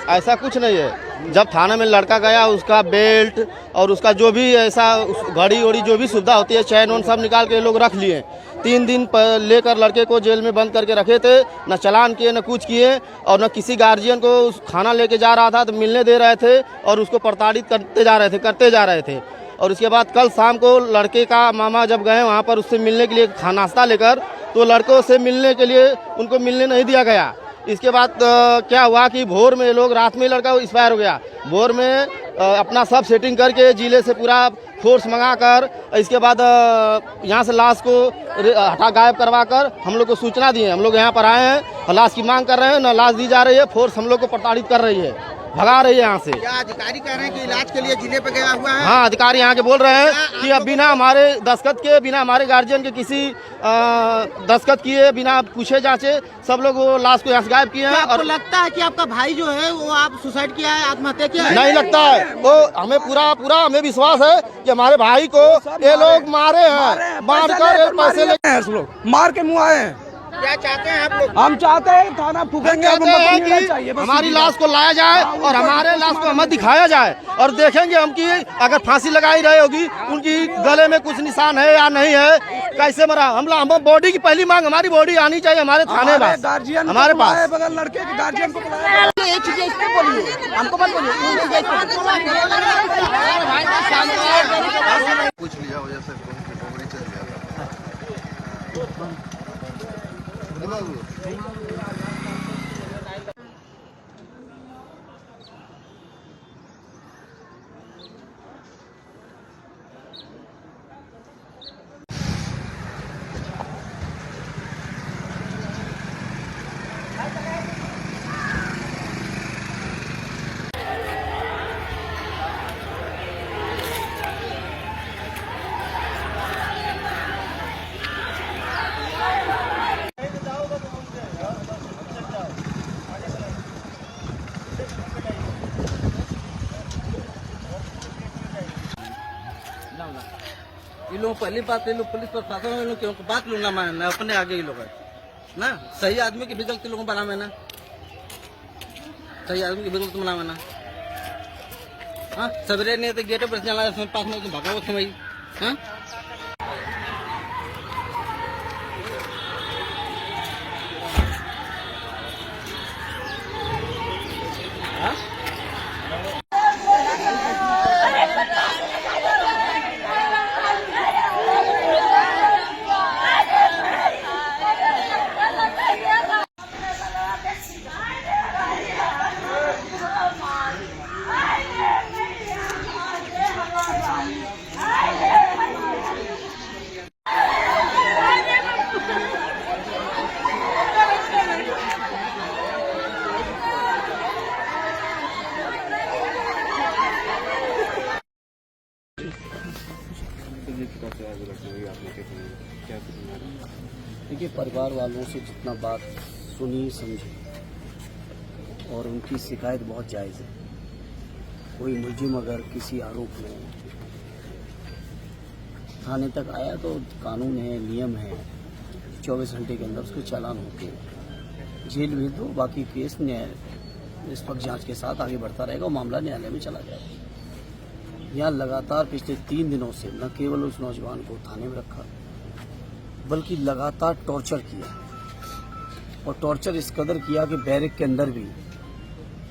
ऐसा कुछ नहीं है। जब थाने में लड़का गया, उसका बेल्ट और उसका जो भी ऐसा घड़ी उड़ी जो भी सुविधा होती है, चैन वैन सब निकाल के लोग रख लिए। 3 दिन लेकर लड़के को जेल में बंद करके रखे थे, न चालान किए न कुछ किए, और न किसी गार्जियन को खाना लेके जा रहा था तो मिलने दे रहे थे, और उसको प्रताड़ित करते जा रहे थे। और उसके बाद कल शाम को लड़के का मामा जब गए वहाँ पर उससे मिलने के लिए नाश्ता लेकर, तो लड़कों से मिलने के लिए उनको मिलने नहीं दिया गया। इसके बाद क्या हुआ कि भोर में लोग, रात में लड़का एक्सपायर हो गया, भोर में अपना सब सेटिंग करके जिले से पूरा फोर्स मंगाकर, इसके बाद यहाँ से लाश को हटा गायब करवा कर हम लोग को सूचना दिए। हम लोग यहाँ पर आए हैं और लाश की मांग कर रहे हैं, न लाश दी जा रही है। फोर्स हम लोग को प्रताड़ित कर रही है, भगा रही है यहाँ से। क्या अधिकारी कह रहे हैं कि इलाज के लिए जिले पे गया हुआ है? हाँ, अधिकारी यहाँ के बोल रहे हैं कि अब बिना हमारे दस्तखत के, बिना हमारे गार्जियन के किसी दस्तखत किए, बिना पूछे जांचे सब लोग वो लाश को यहाँ से गायब किए हैं। और लगता है कि आपका भाई जो है वो आप सुसाइड किया है, आत्महत्या किया है? नहीं लगता है, वो हमें पूरा हमें विश्वास है कि हमारे भाई को ये लोग मारे हैं, मार कर पैसे लेके मार के मुँह आए हैं। क्या चाहते हैं आप लोग? हम चाहते हैं थाना फूकेंगे, हमारी लाश को लाया जाए और हमारे लाश को हमें दिखाया जाए, और देखेंगे हम कि अगर फांसी लगाई रही होगी, उनकी गले में कुछ निशान है या नहीं है, कैसे मरा। हम बॉडी की पहली मांग, हमारी बॉडी आनी चाहिए हमारे थाने में, हमारे पास। बगल लड़के के गार्जियन को बुलाया। हमको मत बोलिए। पूछ लिया वजह से चल गया। ये लोग पहली बात, ये लोग पुलिस प्रशासन में लोग क्यों बात लूंगा मैं अपने आगे ये लोग है ना, सही आदमी के विकल्प लोगों को बना मैं ना, सही आदमी के विकल्प बना मैं ना। हाँ, सवेरे नहीं तो गेट पर चला 5 मिनट भागा वो समय। हाँ, देखिए, परिवार वालों से जितना बात सुनी समझी, और उनकी शिकायत बहुत जायज़ है। कोई मुलजिम अगर किसी आरोप में थाने तक आया तो कानून है, नियम है, 24 घंटे के अंदर उसके चालान होके जेल भेज दो। बाकी केस न्याय निष्पक्ष जांच के साथ आगे बढ़ता रहेगा और मामला न्यायालय में चला जाएगा। यहाँ लगातार पिछले 3 दिनों से न केवल उस नौजवान को थाने में रखा, बल्कि लगातार टॉर्चर किया, और टॉर्चर इस कदर किया कि बैरक के अंदर भी,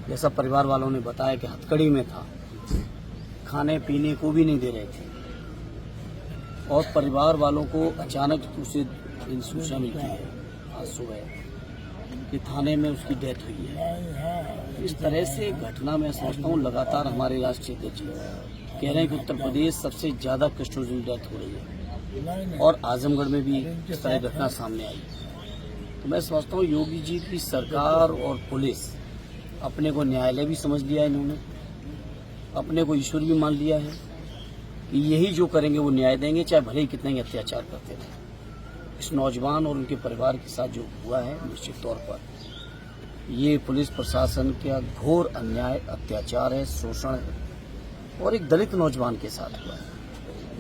जैसा परिवार वालों ने बताया कि हथकड़ी में था, खाने पीने को भी नहीं दे रहे थे। और परिवार वालों को अचानक उसे सूचना मिलती है आज सुबह कि थाने में उसकी डेथ हुई है। इस तरह से घटना मैं समझता हूँ लगातार हमारे राष्ट्रीय अध्यक्ष कह रहे हैं कि उत्तर प्रदेश सबसे ज़्यादा कस्टोडियल डेथ हो रही है, और आजमगढ़ में भी इस तरह घटना सामने आई। तो मैं समझता हूँ योगी जी की सरकार और पुलिस अपने को न्यायालय भी समझ लिया है, इन्होंने अपने को ईश्वर भी मान लिया है कि यही जो करेंगे वो न्याय देंगे, चाहे भले ही कितना ही अत्याचार करते रहे। इस नौजवान और उनके परिवार के साथ जो हुआ है, निश्चित तौर पर ये पुलिस प्रशासन का घोर अन्याय, अत्याचार है, शोषण है, और एक दलित नौजवान के साथ हुआ है।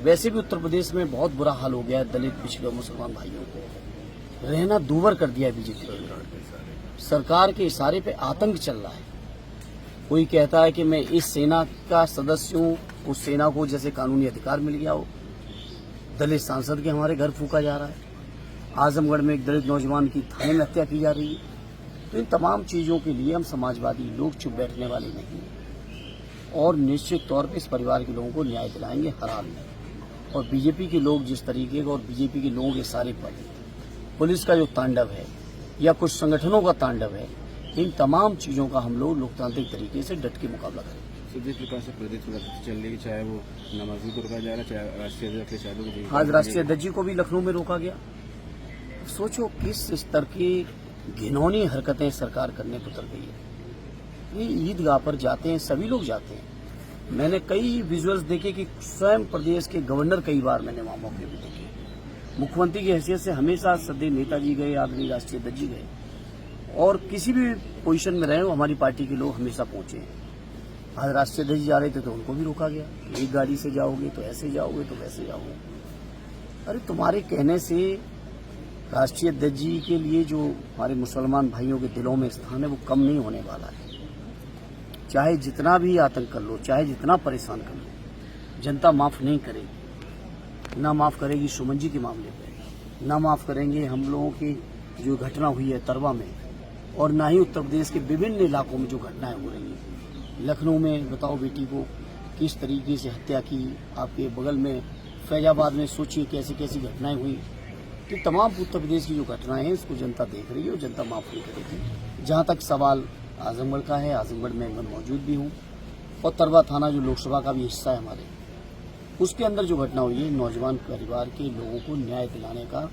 वैसे भी उत्तर प्रदेश में बहुत बुरा हाल हो गया है दलित पिछड़े मुसलमान भाइयों को, रहना दूभर कर दिया है बीजेपी सरकार के इशारे पे आतंक चल रहा है। कोई कहता है कि मैं इस सेना का सदस्य हूँ, उस सेना को जैसे कानूनी अधिकार मिल गया हो। दलित सांसद के हमारे घर फूका जा रहा है। आजमगढ़ में एक दलित नौजवान की थाने में हत्या की जा रही है। तो इन तमाम चीज़ों के लिए हम समाजवादी लोग चुप बैठने वाले नहीं हैं और निश्चित तौर पे इस परिवार के लोगों को न्याय दिलाएंगे हर हाल में। और बीजेपी के लोग जिस तरीके का और बीजेपी के लोगों के सारे पर पुलिस का जो तांडव है या कुछ संगठनों का तांडव है, इन तमाम चीज़ों का हम लोग लोकतांत्रिक तरीके से डट के मुकाबला करें। जिस प्रकार से प्रदेश में चल रही है, चाहे वो नमाजी को रोका जा रहा है, चाहे राष्ट्रीय अध्यक्ष अखिलेश यादव को, आज राष्ट्रीय अध्यक्ष जी को भी लखनऊ में रोका गया। सोचो किस स्तर की घिनौनी हरकतें सरकार करने को उतर गई है। ये ईदगाह पर जाते हैं, सभी लोग जाते हैं। मैंने कई विजुअल्स देखे कि स्वयं प्रदेश के गवर्नर कई बार मैंने वहां मौके भी देखे। मुख्यमंत्री की हैसियत से हमेशा सदैव नेताजी गए, आदरणीय राष्ट्रीय अध्यक्ष जी गए और किसी भी पोजीशन में रहे हो हमारी पार्टी के लोग हमेशा पहुंचे हैं। आज राष्ट्रीय अध्यक्ष जा रहे थे तो उनको भी रोका गया। एक गाड़ी से जाओगे तो ऐसे जाओगे तो वैसे जाओगे। अरे तुम्हारे कहने से राष्ट्रीय अध्यक्ष जी के लिए जो हमारे मुसलमान भाइयों के दिलों में स्थान है वो कम नहीं होने वाला है। चाहे जितना भी आतंक कर लो, चाहे जितना परेशान कर लो, जनता माफ नहीं करेगी। ना माफ करेगी सुमन जी के मामले पे, ना माफ करेंगे हम लोगों की जो घटना हुई है तरवा में, और ना ही उत्तर प्रदेश के विभिन्न इलाकों में जो घटनाएं हो रही हैं। लखनऊ में बताओ बेटी को किस तरीके से हत्या की, आपके बगल में फैजाबाद में सोचिए कैसी कैसी घटनाएं हुई। तो तमाम उत्तर प्रदेश की जो घटनाएं हैं इसको जनता देख रही है और जनता माफ नहीं करेगी। जहां तक सवाल आजमगढ़ का है, आजमगढ़ में मैं मौजूद भी हूं और तरवा थाना जो लोकसभा का भी हिस्सा है हमारे, उसके अंदर जो घटना हुई है, नौजवान परिवार के लोगों को न्याय दिलाने का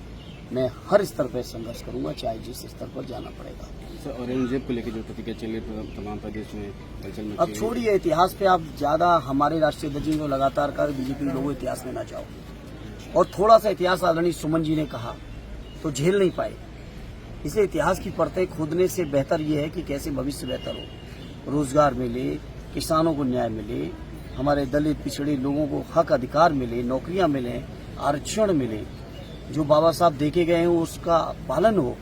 मैं हर स्तर पर संघर्ष करूंगा, चाहे जिस स्तर पर जाना पड़ेगा। सर, औरंगजेब को लेकर जो प्रतिक्रिया चल रही तमाम प्रदेश में हलचल मची अब छोड़िए इतिहास पे आप ज्यादा हमारे राष्ट्रीय अध्यक्ष को लगातार कर बीजेपी लोगों इतिहास में ना जाओ। और थोड़ा सा इतिहास आदरणीय सुमन जी ने कहा तो झेल नहीं पाए। इसलिए इतिहास की परतें खोदने से बेहतर यह है कि कैसे भविष्य बेहतर हो, रोजगार मिले, किसानों को न्याय मिले, हमारे दलित पिछड़े लोगों को हक अधिकार मिले, नौकरियां मिले, आरक्षण मिले, जो बाबा साहब देके गए हैं उसका पालन हो।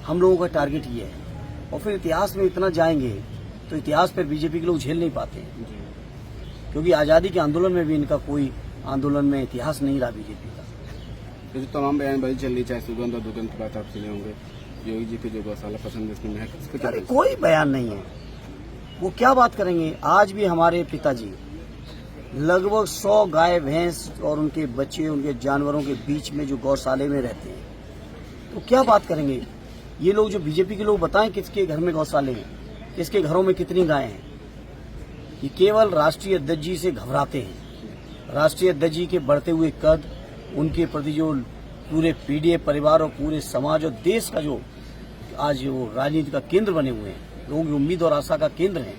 हम लोगों का टारगेट ये है। और फिर इतिहास में इतना जाएंगे तो इतिहास पर बीजेपी के लोग झेल नहीं पाते, क्योंकि आज़ादी के आंदोलन में भी इनका कोई आंदोलन में इतिहास नहीं रहा बीजेपी का। तो जो तमाम बयानबाजी चल रही, चाहे सुगंध और दुर्गंध की बात आप सुने होंगे, योगी जी के जो गौशाला पसंद है इसमें महक, इस पर क्या? अरे कोई बयान नहीं है, वो क्या बात करेंगे। आज भी हमारे पिताजी लगभग 100 गाय भैंस और उनके बच्चे, उनके जानवरों के बीच में जो गौशाले में रहते हैं, तो क्या बात करेंगे। ये लोग जो बीजेपी के लोग बताएं किसके घर में गौशाले हैं, किसके घरों में कितनी गायें हैं। ये केवल राष्ट्रीय अध्यक्ष जी से घबराते हैं। राष्ट्रीय अध्यक्ष जी के बढ़ते हुए कद, उनके प्रति जो पूरे पीडीए परिवार और पूरे समाज और देश का जो आज वो राजनीति का केंद्र बने हुए हैं, लोगों की उम्मीद और आशा का केंद्र है,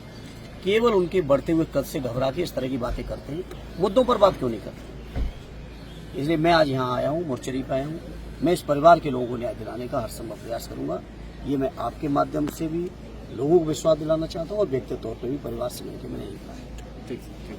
केवल उनके बढ़ते हुए कद से घबरा के इस तरह की बातें करते हैं। मुद्दों पर बात क्यों नहीं करते। इसलिए मैं आज यहाँ आया हूँ, मोर्चरी पे आया हूँ। मैं इस परिवार के लोगों को न्याय दिलाने का हर संभव प्रयास करूंगा। ये मैं आपके माध्यम से भी लोगों को विश्वास दिलाना चाहता हूँ और व्यक्तिगत तौर पर भी परिवार से मिलकर मैंने यही कहा। ठीक है।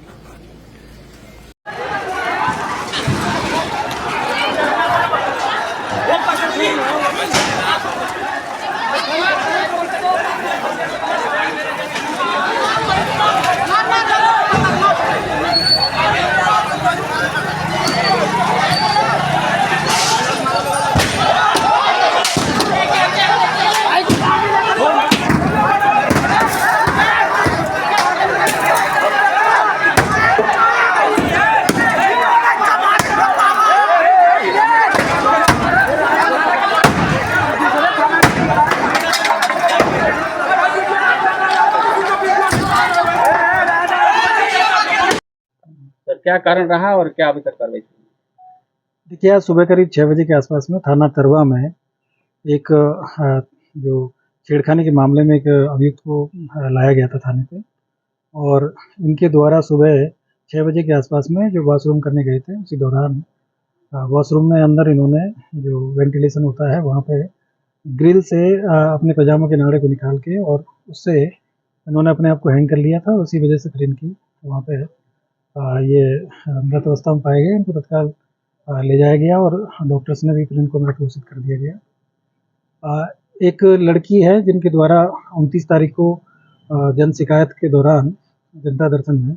क्या कारण रहा और क्या अभी तक कार्रवाई? देखिए, आज सुबह करीब 6 बजे के आसपास में थाना तरवा में एक जो छेड़खानी के मामले में एक अभियुक्त को लाया गया था थाने पे, और इनके द्वारा सुबह 6 बजे के आसपास में जो वॉशरूम करने गए थे, उसी दौरान वॉशरूम में अंदर इन्होंने जो वेंटिलेशन होता है वहाँ पे ग्रिल से अपने पजामा के नाड़े को निकाल के और उससे इन्होंने अपने आप को हैंग कर लिया था। उसी वजह से फिर इनकी वहाँ पे ये मृत अवस्था में पाए गए। इनको तत्काल ले जाया गया और डॉक्टर्स ने भी फिर इनको मृत घोषित कर दिया गया। एक लड़की है जिनके द्वारा 29 तारीख को जन शिकायत के दौरान जनता दर्शन में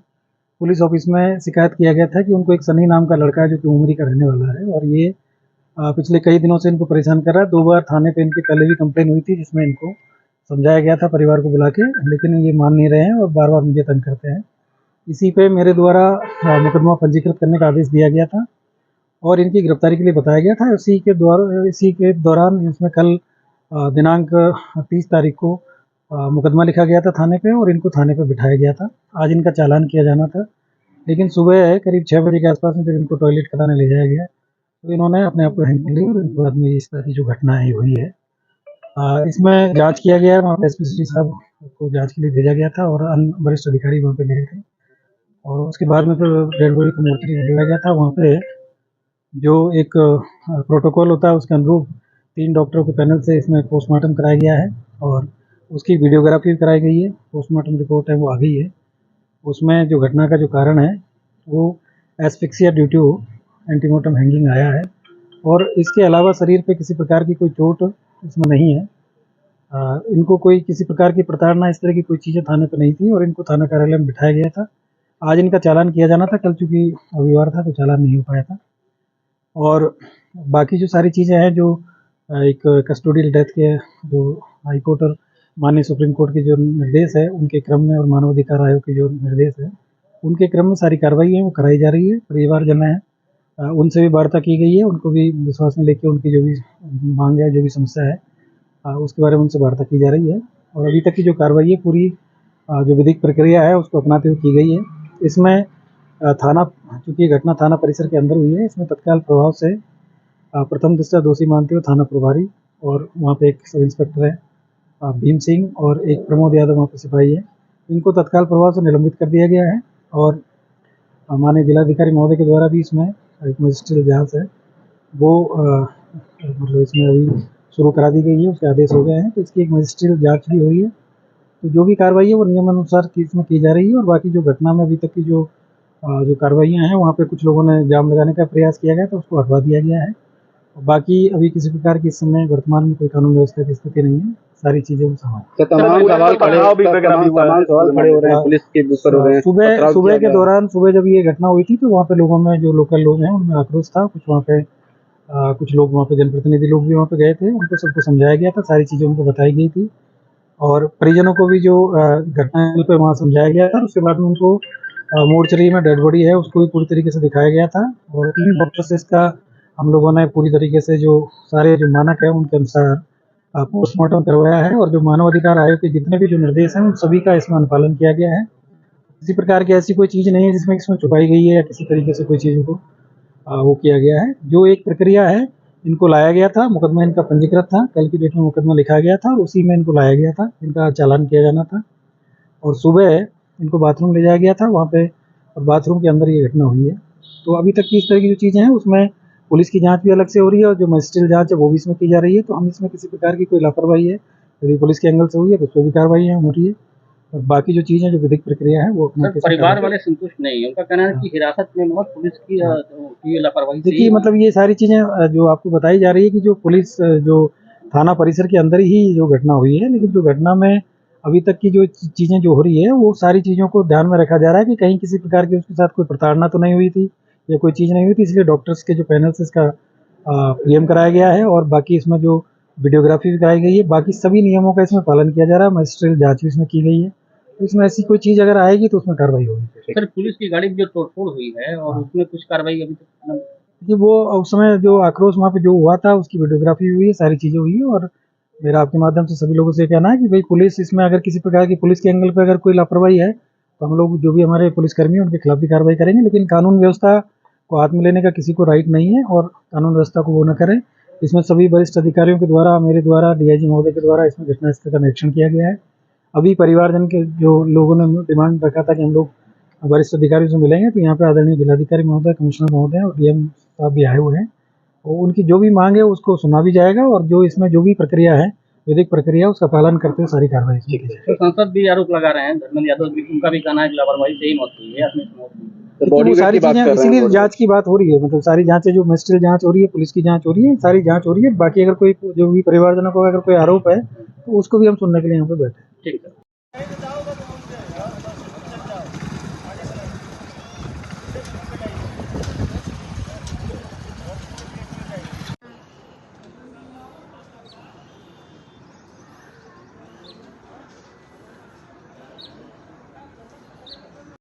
पुलिस ऑफिस में शिकायत किया गया था कि उनको एक सनी नाम का लड़का है जो कि उमरी का रहने वाला है और ये पिछले कई दिनों से इनको परेशान कर रहा है। 2 बार थाने पे इनकी पहले भी कंप्लेन हुई थी जिसमें इनको समझाया गया था परिवार को बुला के, लेकिन ये मान नहीं रहे हैं और बार बार मुझे तंग करते हैं। इसी पे मेरे द्वारा मुकदमा पंजीकृत करने का आदेश दिया गया था और इनकी गिरफ्तारी के लिए बताया गया था। इसी के दौरान इसमें कल दिनांक 30 तारीख को मुकदमा लिखा गया था थाने पे और इनको थाने पे बिठाया गया था। आज इनका चालान किया जाना था, लेकिन सुबह करीब 6 बजे के आसपास में जब इनको टॉयलेट कराने ले जाया गया तो इन्होंने अपने आप को हैंग कर लिया और इनके बाद में इस तरह की जो घटना है हुई है। इसमें जांच किया गया है, वहाँ पे एसपी साहब को जांच के लिए भेजा गया था और अन्य वरिष्ठ अधिकारी वहाँ पे गए थे और उसके बाद में फिर डेड बॉडी को मोर्चरी में भेजा गया था। वहाँ पे जो एक प्रोटोकॉल होता है उसके अनुरूप 3 डॉक्टरों के पैनल से इसमें पोस्टमार्टम कराया गया है और उसकी वीडियोग्राफी भी कराई गई है। पोस्टमार्टम रिपोर्ट है वो आ गई है। उसमें जो घटना का जो कारण है वो asphyxia due to antemortem hanging आया है और इसके अलावा शरीर पे किसी प्रकार की कोई चोट इसमें नहीं है। इनको कोई किसी प्रकार की प्रताड़ना इस तरह की कोई चीज़ें थाने पे नहीं थी और इनको थाना कार्यालय में बिठाया गया था। आज इनका चालान किया जाना था, कल चूँकि रविवार था तो चालान नहीं हो पाया था। और बाकी जो सारी चीज़ें हैं जो एक कस्टोडियल डेथ के जो हाई कोर्ट और माननीय सुप्रीम कोर्ट के जो निर्देश है उनके क्रम में और मानवाधिकार आयोग के जो निर्देश है उनके क्रम में सारी कार्रवाई है वो कराई जा रही है। परिवारजन है उनसे भी वार्ता की गई है, उनको भी विश्वास में लेके उनकी जो भी मांग है जो भी समस्या है उसके बारे में उनसे वार्ता की जा रही है और अभी तक की जो कार्रवाई है पूरी जो विधिक प्रक्रिया है उसको अपनाते हुए की गई है। इसमें थाना चूँकि घटना थाना परिसर के अंदर हुई है, इसमें तत्काल प्रभाव से प्रथम दृष्टया दोषी मानते हुए थाना प्रभारी और वहाँ पे एक सब इंस्पेक्टर है भीम सिंह और एक प्रमोद यादव वहाँ पे सिपाही है, इनको तत्काल प्रभाव से निलंबित कर दिया गया है और माननीय जिलाधिकारी महोदय के द्वारा भी इसमें एक मजिस्ट्रियल जांच है वो मतलब इसमें अभी शुरू करा दी गई है, उसके आदेश हो गए हैं तो इसकी एक मजिस्ट्रियल जांच भी हुई है। तो जो भी कार्रवाई है वो नियमानुसार इसमें की जा रही है और बाकी जो घटना में अभी तक की जो कार्रवाइयाँ हैं वहाँ पे कुछ लोगों ने जाम लगाने का प्रयास किया गया तो उसको हटवा दिया गया है। बाकी अभी किसी प्रकार की इस समय वर्तमान में कोई कानून व्यवस्था की स्थिति नहीं है, सारी चीज़ें वो संभाल। तमाम सवाल खड़े हो रहे हैं पुलिस के ऊपर हो रहे हैं। सुबह के दौरान सुबह जब ये घटना हुई थी तो वहाँ पे लोगों में जो लोकल लोग हैं उनमें आक्रोश था। कुछ वहाँ पे कुछ लोग वहाँ पे जनप्रतिनिधि लोग भी वहाँ पे गए थे, उनको सबको समझाया गया था, सारी चीज़ें उनको बताई गई थी और परिजनों को भी जो घटना पे वहाँ समझाया गया था। उसके बाद में उनको मोर्चरी में डेड बॉडी है उसको भी पूरी तरीके से दिखाया गया था और 3 डॉक्टर से इसका हम लोगों ने पूरी तरीके से जो सारे जो मानक है उनके अनुसार पोस्टमार्टम करवाया है और जो मानवाधिकार आयोग के जितने भी जो निर्देश हैं उन सभी का इसमें अनुपालन किया गया है। किसी प्रकार की ऐसी कोई चीज़ नहीं है जिसमें इसमें छुपाई गई है या किसी तरीके से कोई चीज़ को वो किया गया है। जो एक प्रक्रिया है इनको लाया गया था, मुकदमा इनका पंजीकृत था, कल की डेट में मुकदमा लिखा गया था और उसी में इनको लाया गया था, इनका चालान किया जाना था और सुबह इनको बाथरूम ले जाया गया था वहाँ पे और बाथरूम के अंदर ये घटना हुई है। तो अभी तक की इस तरह की जो चीज़ें हैं उसमें पुलिस की जांच भी अलग से हो रही है और जो मजिस्ट्रियल जांच है वो भी इसमें की जा रही है। तो हम इसमें किसी प्रकार की कोई लापरवाही है यदि पुलिस के एंगल से हुई है तो उस पर भी कार्रवाई हो रही है और बाकी जो चीज़ें जो विधिक प्रक्रिया है वो अपना परिवार वाले संतुष्ट नहीं है, उनका कहना है कि हिरासत में बहुत पुलिस की लापरवाही। देखिए मतलब ये सारी चीज़ें जो आपको बताई जा रही है कि जो पुलिस जो थाना परिसर के अंदर ही जो घटना हुई है, लेकिन जो घटना में अभी तक की जो चीज़ें जो हो रही है वो सारी चीज़ों को ध्यान में रखा जा रहा है कि कहीं किसी प्रकार की उसके साथ कोई प्रताड़ना तो नहीं हुई थी या कोई चीज़ नहीं हुई थी, इसलिए डॉक्टर्स के जो पैनल से इसका पीएम कराया गया है और बाकी इसमें जो वीडियोग्राफी भी कराई गई है, बाकी सभी नियमों का इसमें पालन किया जा रहा है। मजिस्ट्रियल जांच भी इसमें की गई है, तो इसमें ऐसी कोई चीज़ अगर आएगी तो उसमें कार्रवाई होगी। सर पुलिस की गाड़ी में जो तोड़फोड़ हुई है और उसमें कुछ कार्रवाई अभी तक कि वो उस समय जो आक्रोश वहाँ पे जो हुआ था उसकी वीडियोग्राफी हुई है, सारी चीज़ें हुई है और मेरा आपके माध्यम से सभी लोगों से कहना है कि भाई पुलिस इसमें अगर किसी प्रकार की पुलिस के एंगल पर अगर कोई लापरवाही है तो हम लोग जो भी हमारे पुलिसकर्मी हैं उनके खिलाफ भी कार्रवाई करेंगे, लेकिन कानून व्यवस्था को हाथ में लेने का किसी को राइट नहीं है और कानून व्यवस्था को वो न करें। इसमें सभी वरिष्ठ अधिकारियों के द्वारा, मेरे द्वारा, डीआईजी महोदय के द्वारा इसमें घटनास्थल का निरीक्षण किया गया है। अभी परिवारजन के जो लोगों ने डिमांड रखा था कि हम लोग वरिष्ठ अधिकारियों से मिलेंगे, तो यहाँ पे आदरणीय जिलाधिकारी महोदय, कमिश्नर महोदय और डीएम साहब भी आए हुए हैं और उनकी जो भी मांग है उसको सुना भी जाएगा और जो इसमें जो भी प्रक्रिया है विधिक प्रक्रिया उसका पालन करते हुए सारी कार्रवाई की जाएगी। तो सांसद भी आरोप लगा रहे हैं, धर्मेंद्र यादव भी, उनका भी कहना है कि लापरवाही से ही मौत हुई है, आत्महत्या मौत हुई है। तो सारी चीजें इसीलिए जांच की बात हो रही है, मतलब सारी जांचें जो मजिस्ट्रियल जांच हो रही है, पुलिस की जांच हो रही है, सारी जांच हो रही है। बाकी अगर कोई जो भी परिवारजनों को अगर कोई आरोप है तो उसको भी हम सुनने के लिए यहाँ पे बैठे। ठीक है।